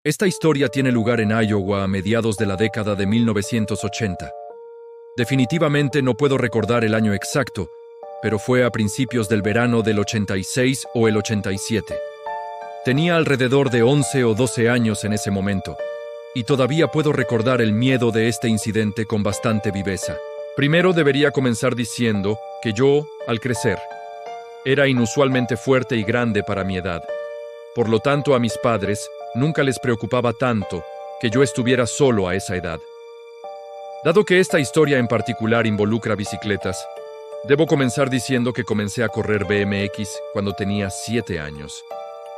Esta historia tiene lugar en Iowa a mediados de la década de 1980. Definitivamente no puedo recordar el año exacto, pero fue a principios del verano del 86 o el 87. Tenía alrededor de 11 o 12 años en ese momento, y todavía puedo recordar el miedo de este incidente con bastante viveza. Primero debería comenzar diciendo que yo, al crecer, era inusualmente fuerte y grande para mi edad. Por lo tanto, a mis padres nunca les preocupaba tanto que yo estuviera solo a esa edad. Dado que esta historia en particular involucra bicicletas, debo comenzar diciendo que comencé a correr BMX cuando tenía 7 años,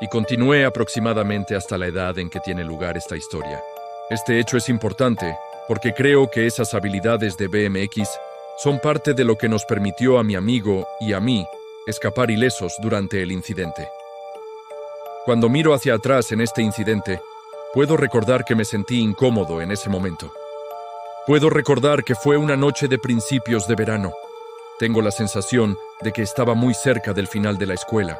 y continué aproximadamente hasta la edad en que tiene lugar esta historia. Este hecho es importante porque creo que esas habilidades de BMX son parte de lo que nos permitió a mi amigo y a mí escapar ilesos durante el incidente. Cuando miro hacia atrás en este incidente, puedo recordar que me sentí incómodo en ese momento. Puedo recordar que fue una noche de principios de verano. Tengo la sensación de que estaba muy cerca del final de la escuela,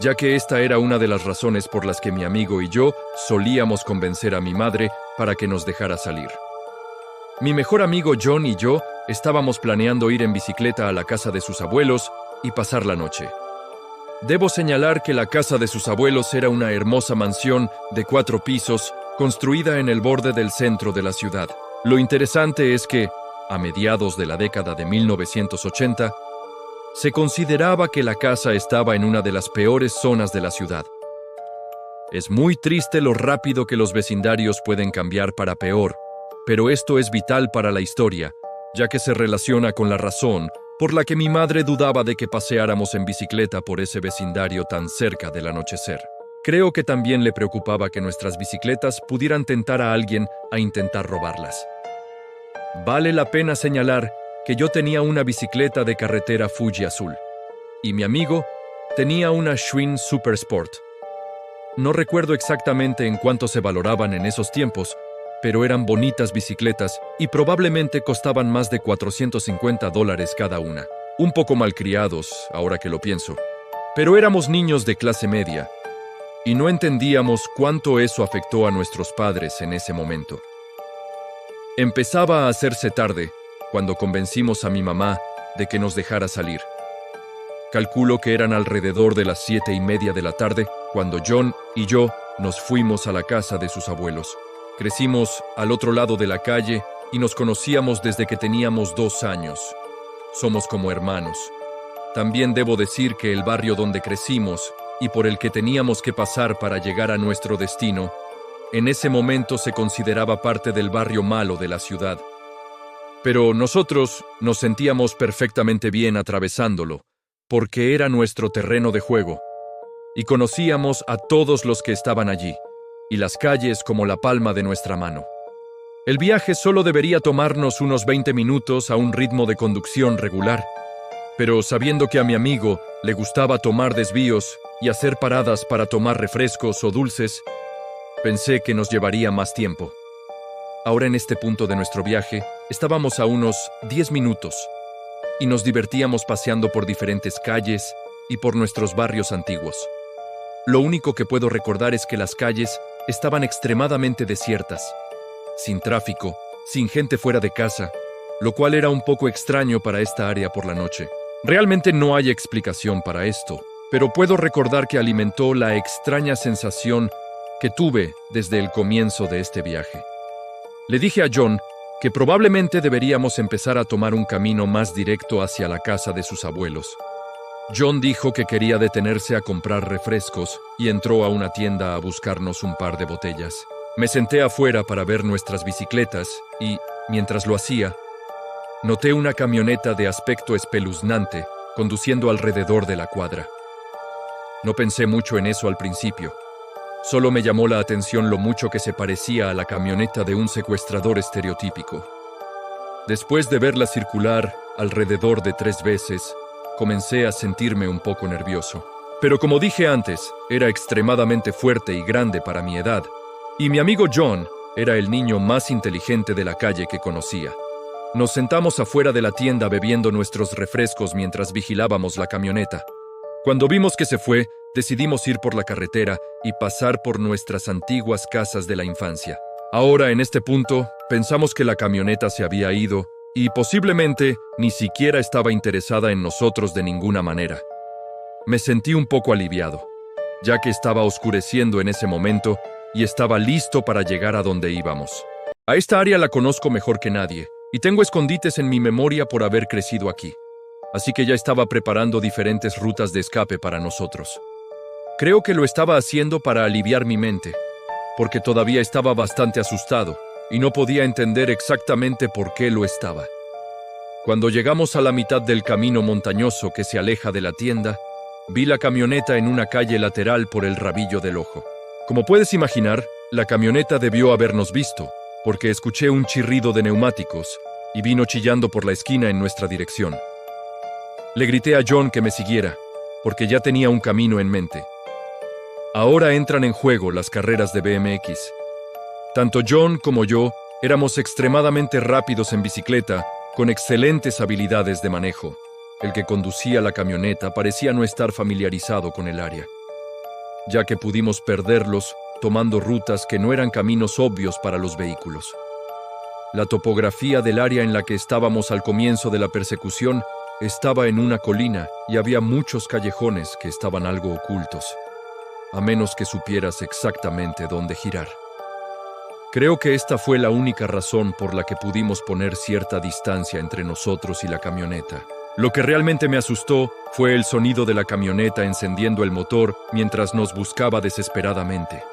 ya que esta era una de las razones por las que mi amigo y yo solíamos convencer a mi madre para que nos dejara salir. Mi mejor amigo John y yo estábamos planeando ir en bicicleta a la casa de sus abuelos y pasar la noche. Debo señalar que la casa de sus abuelos era una hermosa mansión de 4 pisos construida en el borde del centro de la ciudad. Lo interesante es que, a mediados de la década de 1980, se consideraba que la casa estaba en una de las peores zonas de la ciudad. Es muy triste lo rápido que los vecindarios pueden cambiar para peor, pero esto es vital para la historia, ya que se relaciona con la razón por la que mi madre dudaba de que paseáramos en bicicleta por ese vecindario tan cerca del anochecer. Creo que también le preocupaba que nuestras bicicletas pudieran tentar a alguien a intentar robarlas. Vale la pena señalar que yo tenía una bicicleta de carretera Fuji azul, y mi amigo tenía una Schwinn Super Sport. No recuerdo exactamente en cuánto se valoraban en esos tiempos, pero eran bonitas bicicletas y probablemente costaban más de $450 cada una. Un poco malcriados, ahora que lo pienso. Pero éramos niños de clase media, y no entendíamos cuánto eso afectó a nuestros padres en ese momento. Empezaba a hacerse tarde cuando convencimos a mi mamá de que nos dejara salir. Calculo que eran alrededor de las 7:30 de la tarde cuando John y yo nos fuimos a la casa de sus abuelos. Crecimos al otro lado de la calle y nos conocíamos desde que teníamos 2 años. Somos como hermanos. También debo decir que el barrio donde crecimos y por el que teníamos que pasar para llegar a nuestro destino, en ese momento se consideraba parte del barrio malo de la ciudad. Pero nosotros nos sentíamos perfectamente bien atravesándolo, porque era nuestro terreno de juego, y conocíamos a todos los que estaban allí, y las calles como la palma de nuestra mano. El viaje solo debería tomarnos unos 20 minutos a un ritmo de conducción regular, pero sabiendo que a mi amigo le gustaba tomar desvíos y hacer paradas para tomar refrescos o dulces, pensé que nos llevaría más tiempo. Ahora en este punto de nuestro viaje, estábamos a unos 10 minutos y nos divertíamos paseando por diferentes calles y por nuestros barrios antiguos. Lo único que puedo recordar es que las calles estaban extremadamente desiertas, sin tráfico, sin gente fuera de casa, lo cual era un poco extraño para esta área por la noche. Realmente no hay explicación para esto, pero puedo recordar que alimentó la extraña sensación que tuve desde el comienzo de este viaje. Le dije a John que probablemente deberíamos empezar a tomar un camino más directo hacia la casa de sus abuelos. John dijo que quería detenerse a comprar refrescos y entró a una tienda a buscarnos un par de botellas. Me senté afuera para ver nuestras bicicletas y, mientras lo hacía, noté una camioneta de aspecto espeluznante conduciendo alrededor de la cuadra. No pensé mucho en eso al principio. Solo me llamó la atención lo mucho que se parecía a la camioneta de un secuestrador estereotípico. Después de verla circular alrededor de 3 veces, comencé a sentirme un poco nervioso. Pero como dije antes, era extremadamente fuerte y grande para mi edad, y mi amigo John era el niño más inteligente de la calle que conocía. Nos sentamos afuera de la tienda bebiendo nuestros refrescos mientras vigilábamos la camioneta. Cuando vimos que se fue, decidimos ir por la carretera y pasar por nuestras antiguas casas de la infancia. Ahora, en este punto, pensamos que la camioneta se había ido y posiblemente ni siquiera estaba interesada en nosotros de ninguna manera. Me sentí un poco aliviado, ya que estaba oscureciendo en ese momento y estaba listo para llegar a donde íbamos. A esta área la conozco mejor que nadie, y tengo escondites en mi memoria por haber crecido aquí. Así que ya estaba preparando diferentes rutas de escape para nosotros. Creo que lo estaba haciendo para aliviar mi mente, porque todavía estaba bastante asustado y no podía entender exactamente por qué lo estaba. Cuando llegamos a la mitad del camino montañoso que se aleja de la tienda, vi la camioneta en una calle lateral por el rabillo del ojo. Como puedes imaginar, la camioneta debió habernos visto, porque escuché un chirrido de neumáticos y vino chillando por la esquina en nuestra dirección. Le grité a John que me siguiera, porque ya tenía un camino en mente. Ahora entran en juego las carreras de BMX. Tanto John como yo éramos extremadamente rápidos en bicicleta, con excelentes habilidades de manejo. El que conducía la camioneta parecía no estar familiarizado con el área, ya que pudimos perderlos tomando rutas que no eran caminos obvios para los vehículos. La topografía del área en la que estábamos al comienzo de la persecución estaba en una colina y había muchos callejones que estaban algo ocultos, a menos que supieras exactamente dónde girar. Creo que esta fue la única razón por la que pudimos poner cierta distancia entre nosotros y la camioneta. Lo que realmente me asustó fue el sonido de la camioneta encendiendo el motor mientras nos buscaba desesperadamente.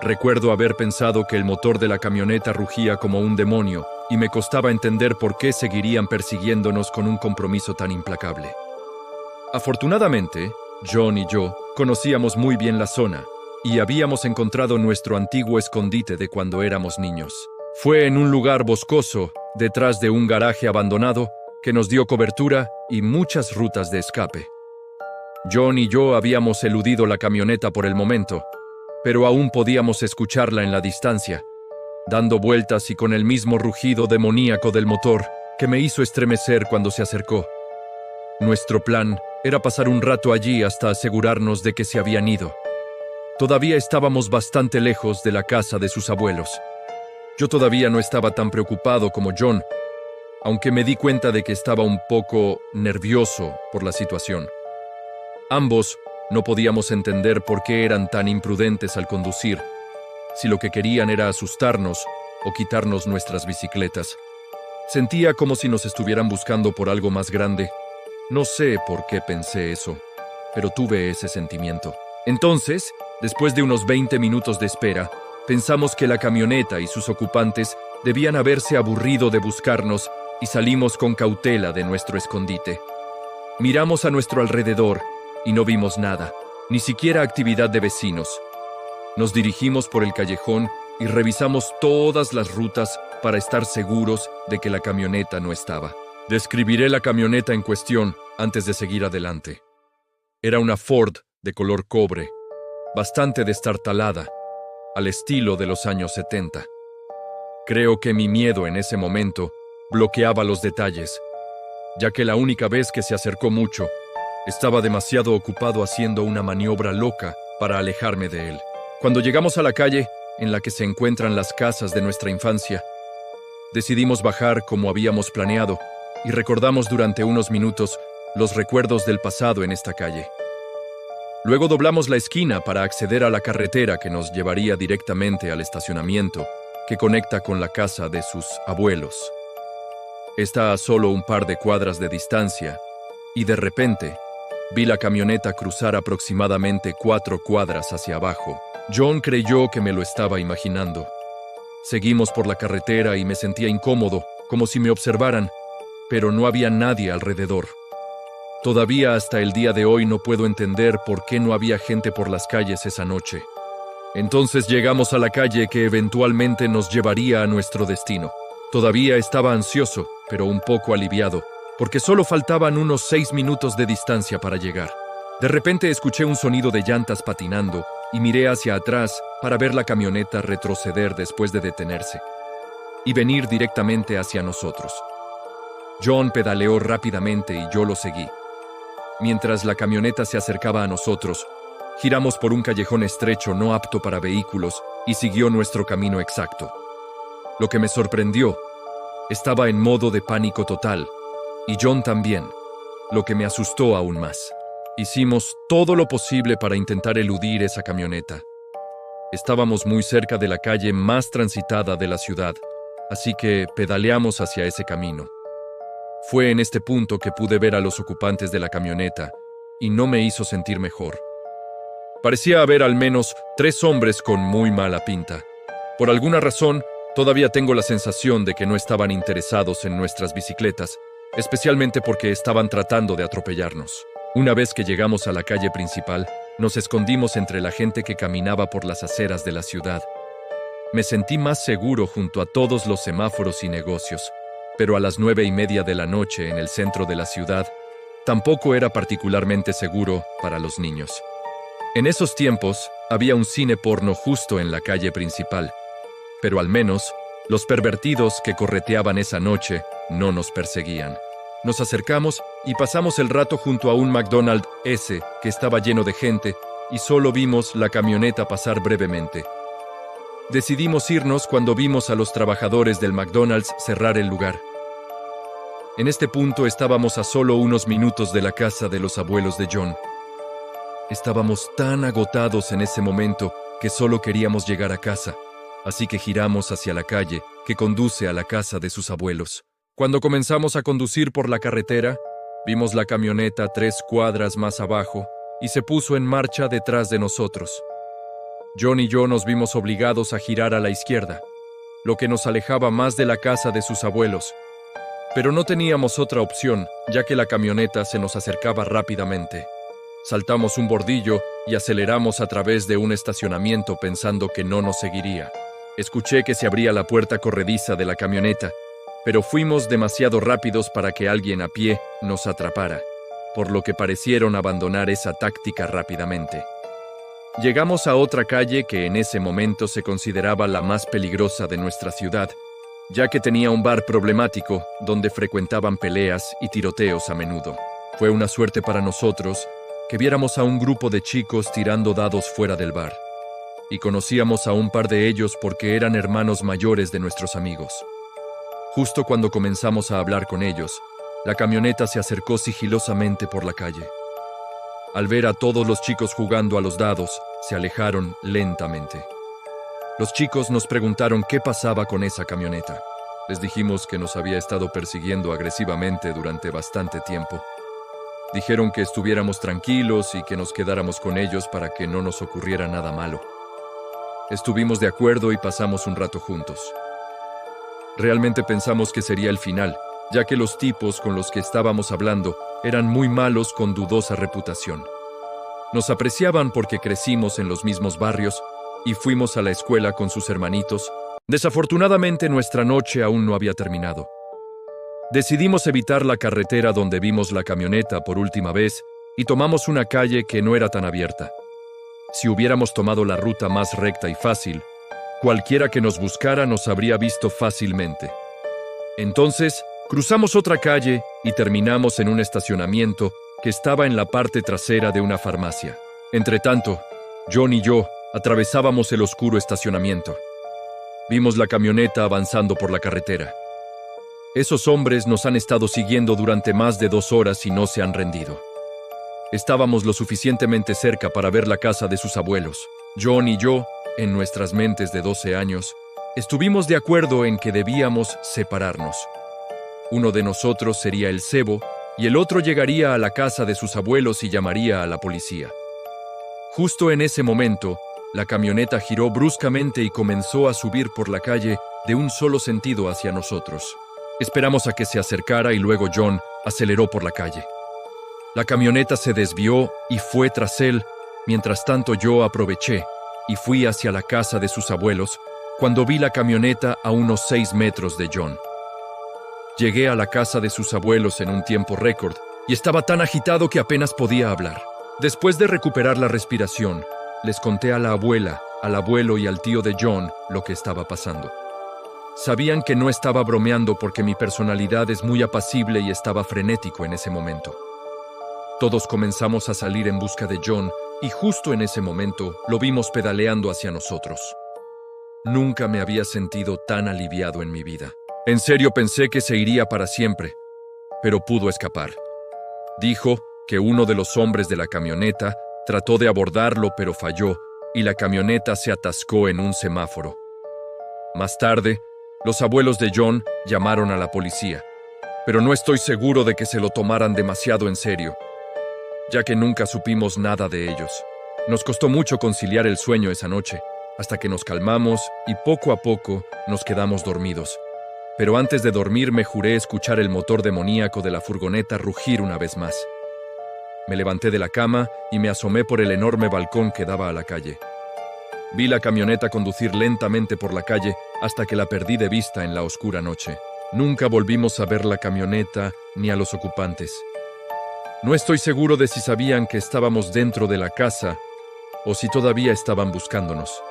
Recuerdo haber pensado que el motor de la camioneta rugía como un demonio y me costaba entender por qué seguirían persiguiéndonos con un compromiso tan implacable. Afortunadamente, John y yo conocíamos muy bien la zona y habíamos encontrado nuestro antiguo escondite de cuando éramos niños. Fue en un lugar boscoso, detrás de un garaje abandonado, que nos dio cobertura y muchas rutas de escape. John y yo habíamos eludido la camioneta por el momento, pero aún podíamos escucharla en la distancia, dando vueltas y con el mismo rugido demoníaco del motor que me hizo estremecer cuando se acercó. Nuestro plan era pasar un rato allí hasta asegurarnos de que se habían ido. Todavía estábamos bastante lejos de la casa de sus abuelos. Yo todavía no estaba tan preocupado como John, aunque me di cuenta de que estaba un poco nervioso por la situación. Ambos no podíamos entender por qué eran tan imprudentes al conducir, si lo que querían era asustarnos o quitarnos nuestras bicicletas. Sentía como si nos estuvieran buscando por algo más grande. No sé por qué pensé eso, pero tuve ese sentimiento. Entonces, después de unos 20 minutos de espera, pensamos que la camioneta y sus ocupantes debían haberse aburrido de buscarnos y salimos con cautela de nuestro escondite. Miramos a nuestro alrededor y no vimos nada, ni siquiera actividad de vecinos. Nos dirigimos por el callejón y revisamos todas las rutas para estar seguros de que la camioneta no estaba. Describiré la camioneta en cuestión antes de seguir adelante. Era una Ford de color cobre, bastante destartalada, al estilo de los años 70. Creo que mi miedo en ese momento bloqueaba los detalles, ya que la única vez que se acercó mucho, estaba demasiado ocupado haciendo una maniobra loca para alejarme de él. Cuando llegamos a la calle en la que se encuentran las casas de nuestra infancia, decidimos bajar como habíamos planeado y recordamos durante unos minutos los recuerdos del pasado en esta calle. Luego doblamos la esquina para acceder a la carretera que nos llevaría directamente al estacionamiento que conecta con la casa de sus abuelos. Está a solo un par de cuadras de distancia y de repente vi la camioneta cruzar aproximadamente 4 cuadras hacia abajo. John creyó que me lo estaba imaginando. Seguimos por la carretera y me sentía incómodo, como si me observaran, pero no había nadie alrededor. Todavía hasta el día de hoy no puedo entender por qué no había gente por las calles esa noche. Entonces llegamos a la calle que eventualmente nos llevaría a nuestro destino. Todavía estaba ansioso, pero un poco aliviado, porque solo faltaban unos 6 minutos de distancia para llegar. De repente escuché un sonido de llantas patinando y miré hacia atrás para ver la camioneta retroceder después de detenerse y venir directamente hacia nosotros. John pedaleó rápidamente y yo lo seguí. Mientras la camioneta se acercaba a nosotros, Giramos por un callejón estrecho no apto para vehículos y siguió nuestro camino exacto. Lo que me sorprendió, estaba en modo de pánico total, y John también, lo que me asustó aún más. Hicimos todo lo posible para intentar eludir esa camioneta. Estábamos muy cerca de la calle más transitada de la ciudad, así que pedaleamos hacia ese camino. Fue en este punto que pude ver a los ocupantes de la camioneta, y no me hizo sentir mejor. Parecía haber al menos 3 hombres con muy mala pinta. Por alguna razón, todavía tengo la sensación de que no estaban interesados en nuestras bicicletas, especialmente porque estaban tratando de atropellarnos. Una vez que llegamos a la calle principal, nos escondimos entre la gente que caminaba por las aceras de la ciudad. Me sentí más seguro junto a todos los semáforos y negocios, pero a las 9:30 de la noche en el centro de la ciudad, tampoco era particularmente seguro para los niños. En esos tiempos, había un cine porno justo en la calle principal, pero al menos, los pervertidos que correteaban esa noche no nos perseguían. Nos acercamos y pasamos el rato junto a un McDonald's que estaba lleno de gente, y solo vimos la camioneta pasar brevemente. Decidimos irnos cuando vimos a los trabajadores del McDonald's cerrar el lugar. En este punto estábamos a solo unos minutos de la casa de los abuelos de John. Estábamos tan agotados en ese momento que solo queríamos llegar a casa, así que giramos hacia la calle que conduce a la casa de sus abuelos. Cuando comenzamos a conducir por la carretera, vimos la camioneta 3 cuadras más abajo y se puso en marcha detrás de nosotros. John y yo nos vimos obligados a girar a la izquierda, lo que nos alejaba más de la casa de sus abuelos. Pero no teníamos otra opción, ya que la camioneta se nos acercaba rápidamente. Saltamos un bordillo y aceleramos a través de un estacionamiento pensando que no nos seguiría. Escuché que se abría la puerta corrediza de la camioneta, pero fuimos demasiado rápidos para que alguien a pie nos atrapara, por lo que parecieron abandonar esa táctica rápidamente. Llegamos a otra calle que en ese momento se consideraba la más peligrosa de nuestra ciudad, ya que tenía un bar problemático donde frecuentaban peleas y tiroteos a menudo. Fue una suerte para nosotros que viéramos a un grupo de chicos tirando dados fuera del bar, y conocíamos a un par de ellos porque eran hermanos mayores de nuestros amigos. Justo cuando comenzamos a hablar con ellos, la camioneta se acercó sigilosamente por la calle. Al ver a todos los chicos jugando a los dados, se alejaron lentamente. Los chicos nos preguntaron qué pasaba con esa camioneta. Les dijimos que nos había estado persiguiendo agresivamente durante bastante tiempo. Dijeron que estuviéramos tranquilos y que nos quedáramos con ellos para que no nos ocurriera nada malo. Estuvimos de acuerdo y pasamos un rato juntos. Realmente pensamos que sería el final, ya que los tipos con los que estábamos hablando eran muy malos con dudosa reputación. Nos apreciaban porque crecimos en los mismos barrios y fuimos a la escuela con sus hermanitos. Desafortunadamente, nuestra noche aún no había terminado. Decidimos evitar la carretera donde vimos la camioneta por última vez y tomamos una calle que no era tan abierta. Si hubiéramos tomado la ruta más recta y fácil, cualquiera que nos buscara nos habría visto fácilmente. Entonces, cruzamos otra calle y terminamos en un estacionamiento que estaba en la parte trasera de una farmacia. Entretanto, John y yo atravesábamos el oscuro estacionamiento. Vimos la camioneta avanzando por la carretera. Esos hombres nos han estado siguiendo durante más de 2 horas y no se han rendido. Estábamos lo suficientemente cerca para ver la casa de sus abuelos. John y yo, en nuestras mentes de 12 años, estuvimos de acuerdo en que debíamos separarnos. Uno de nosotros sería el cebo y el otro llegaría a la casa de sus abuelos y llamaría a la policía. Justo en ese momento, la camioneta giró bruscamente y comenzó a subir por la calle de un solo sentido hacia nosotros. Esperamos a que se acercara y luego John aceleró por la calle. La camioneta se desvió y fue tras él. Mientras tanto yo aproveché y fui hacia la casa de sus abuelos cuando vi la camioneta a unos 6 metros de John. Llegué a la casa de sus abuelos en un tiempo récord y estaba tan agitado que apenas podía hablar. Después de recuperar la respiración, les conté a la abuela, al abuelo y al tío de John lo que estaba pasando. Sabían que no estaba bromeando porque mi personalidad es muy apacible y estaba frenético en ese momento. Todos comenzamos a salir en busca de John y justo en ese momento lo vimos pedaleando hacia nosotros. Nunca me había sentido tan aliviado en mi vida. En serio pensé que se iría para siempre, pero pudo escapar. Dijo que uno de los hombres de la camioneta trató de abordarlo pero falló y la camioneta se atascó en un semáforo. Más tarde, los abuelos de John llamaron a la policía, pero no estoy seguro de que se lo tomaran demasiado en serio, ya que nunca supimos nada de ellos. Nos costó mucho conciliar el sueño esa noche, hasta que nos calmamos y poco a poco nos quedamos dormidos. Pero antes de dormir me juré escuchar el motor demoníaco de la furgoneta rugir una vez más. Me levanté de la cama y me asomé por el enorme balcón que daba a la calle. Vi la camioneta conducir lentamente por la calle hasta que la perdí de vista en la oscura noche. Nunca volvimos a ver la camioneta ni a los ocupantes. No estoy seguro de si sabían que estábamos dentro de la casa o si todavía estaban buscándonos.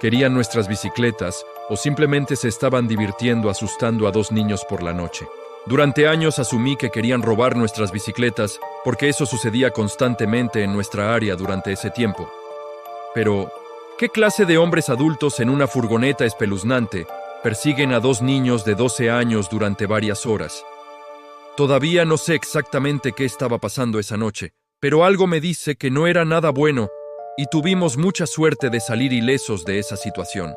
Querían nuestras bicicletas o simplemente se estaban divirtiendo asustando a 2 niños por la noche. Durante años asumí que querían robar nuestras bicicletas porque eso sucedía constantemente en nuestra área durante ese tiempo. Pero, ¿qué clase de hombres adultos en una furgoneta espeluznante persiguen a 2 niños de 12 años durante varias horas? Todavía no sé exactamente qué estaba pasando esa noche, pero algo me dice que no era nada bueno y tuvimos mucha suerte de salir ilesos de esa situación.